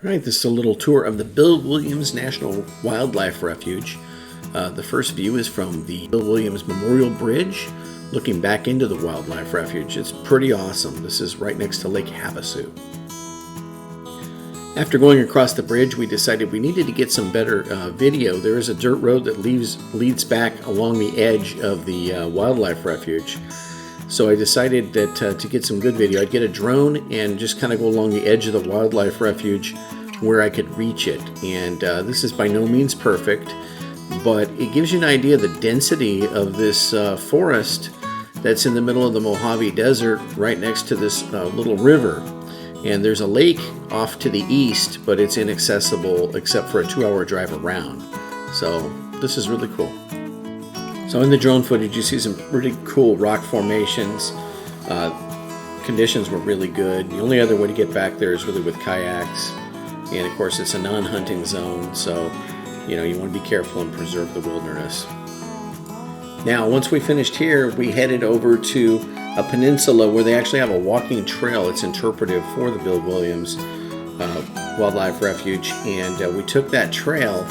All right, this is a little tour of the Bill Williams National Wildlife Refuge. The first view is from the Bill Williams Memorial Bridge, looking back into the wildlife refuge. It's pretty awesome. This is right next to Lake Havasu. After going across the bridge, we decided we needed to get some better video. There is a dirt road that leads back along the edge of the wildlife refuge. So I decided that to get some good video, I'd get a drone and just kind of go along the edge of the wildlife refuge where I could reach it. And this is by no means perfect, but it gives you an idea of the density of this forest that's in the middle of the Mojave Desert right next to this little river. And there's a lake off to the east, but it's inaccessible except for a 2-hour drive around. So this is really cool. So in the drone footage, you see some pretty cool rock formations. Conditions were really good. The only other way to get back there is really with kayaks. And of course, it's a non-hunting zone, so you want to be careful and preserve the wilderness. Now, once we finished here, we headed over to a peninsula where they actually have a walking trail. It's interpretive for the Bill Williams Wildlife Refuge. And we took that trail,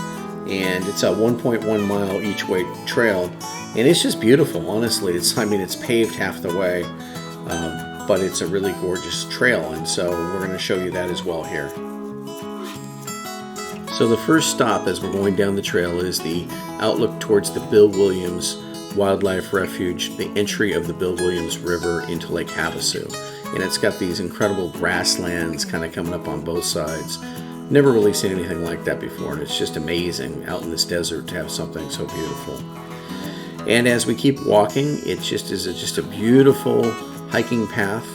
and it's a 1.1 mile each way trail. And it's just beautiful, honestly. It's paved half the way, but it's a really gorgeous trail. And so we're going to show you that as well here. So the first stop as we're going down the trail is the outlook towards the Bill Williams Wildlife Refuge, the entry of the Bill Williams River into Lake Havasu. And it's got these incredible grasslands kind of coming up on both sides. Never really seen anything like that before, and it's just amazing out in this desert to have something so beautiful. And as we keep walking, it just is just a beautiful hiking path,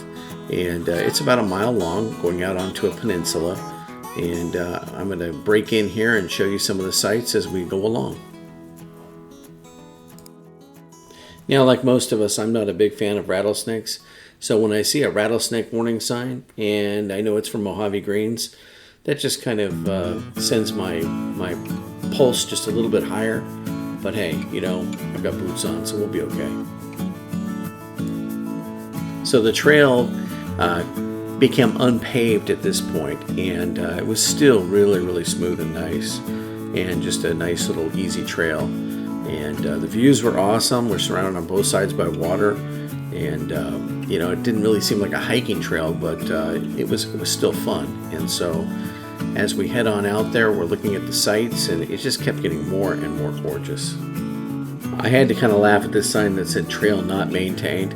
and it's about a mile long going out onto a peninsula. And I'm going to break in here and show you some of the sights as we go along. Now, like most of us, I'm not a big fan of rattlesnakes. So when I see a rattlesnake warning sign and I know it's from Mojave Greens, that just kind of sends my pulse just a little bit higher. But hey, I've got boots on, so we'll be okay. So the trail became unpaved at this point, and it was still really, really smooth and nice, and just a nice little easy trail. And the views were awesome. We're surrounded on both sides by water, and it didn't really seem like a hiking trail, but it was still fun. And so as we head on out there, we're looking at the sights, and it just kept getting more and more gorgeous. I had to kind of laugh at this sign that said "Trail Not Maintained,"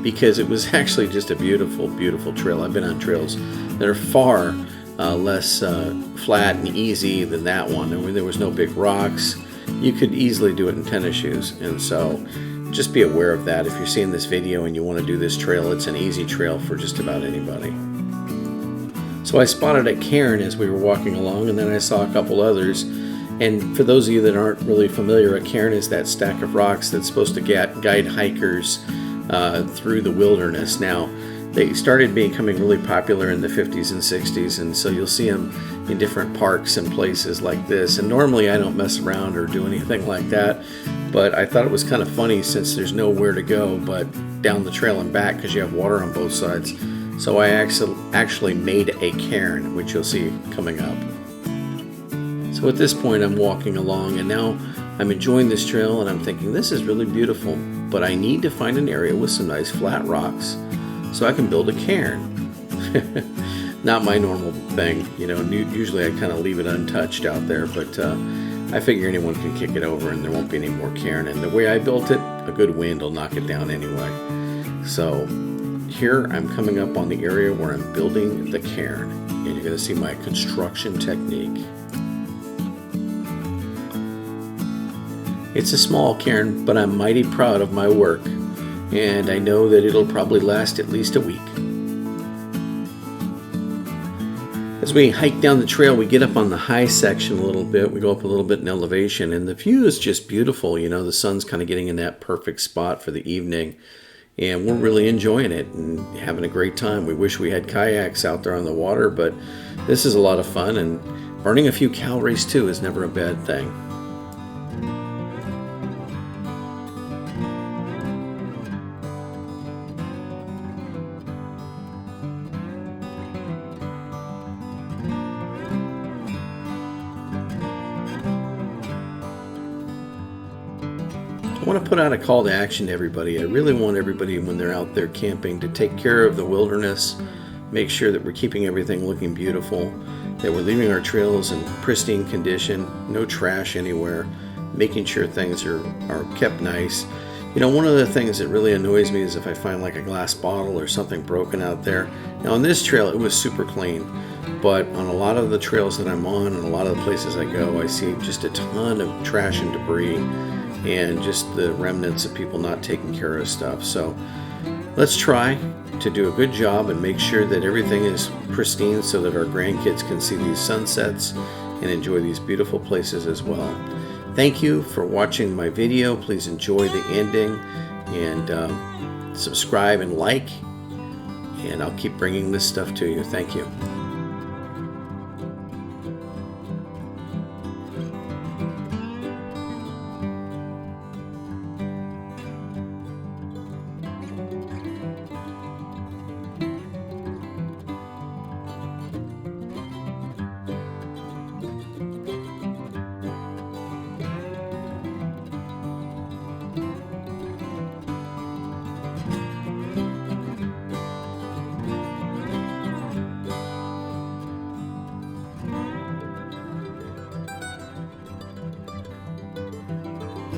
because it was actually just a beautiful, beautiful trail. I've been on trails that are far less flat and easy than that one. There was no big rocks. You could easily do it in tennis shoes, and so just be aware of that. If you're seeing this video and you want to do this trail, it's an easy trail for just about anybody. So I spotted a cairn as we were walking along, and then I saw a couple others. And for those of you that aren't really familiar, a cairn is that stack of rocks that's supposed to guide hikers through the wilderness. Now, they started becoming really popular in the 50s and 60s, and so you'll see them in different parks and places like this. And normally I don't mess around or do anything like that, but I thought it was kind of funny since there's nowhere to go but down the trail and back because you have water on both sides. So I actually made a cairn, which you'll see coming up. So at this point I'm walking along, and now I'm enjoying this trail, and I'm thinking this is really beautiful, but I need to find an area with some nice flat rocks so I can build a cairn. Not my normal thing, usually I kind of leave it untouched out there, but I figure anyone can kick it over and there won't be any more cairn. And the way I built it, a good wind will knock it down anyway. So here I'm coming up on the area where I'm building the cairn, and you're going to see my construction technique. It's a small cairn, but I'm mighty proud of my work, and I know that it'll probably last at least a week. As we hike down the trail, we get up on the high section a little bit. We go up a little bit in elevation, and the view is just beautiful. The sun's kind of getting in that perfect spot for the evening, and we're really enjoying it and having a great time. We wish we had kayaks out there on the water, but this is a lot of fun, and burning a few calories too is never a bad thing. I want to put out a call to action to everybody. I really want everybody, when they're out there camping, to take care of the wilderness, make sure that we're keeping everything looking beautiful, that we're leaving our trails in pristine condition, no trash anywhere, making sure things are kept nice. You know, one of the things that really annoys me is if I find like a glass bottle or something broken out there. Now on this trail, it was super clean, but on a lot of the trails that I'm on and a lot of the places I go, I see just a ton of trash and debris and just the remnants of people not taking care of stuff. So let's try to do a good job and make sure that everything is pristine so that our grandkids can see these sunsets and enjoy these beautiful places as well. Thank you for watching my video. Please enjoy the ending and subscribe and like, and I'll keep bringing this stuff to you. Thank you.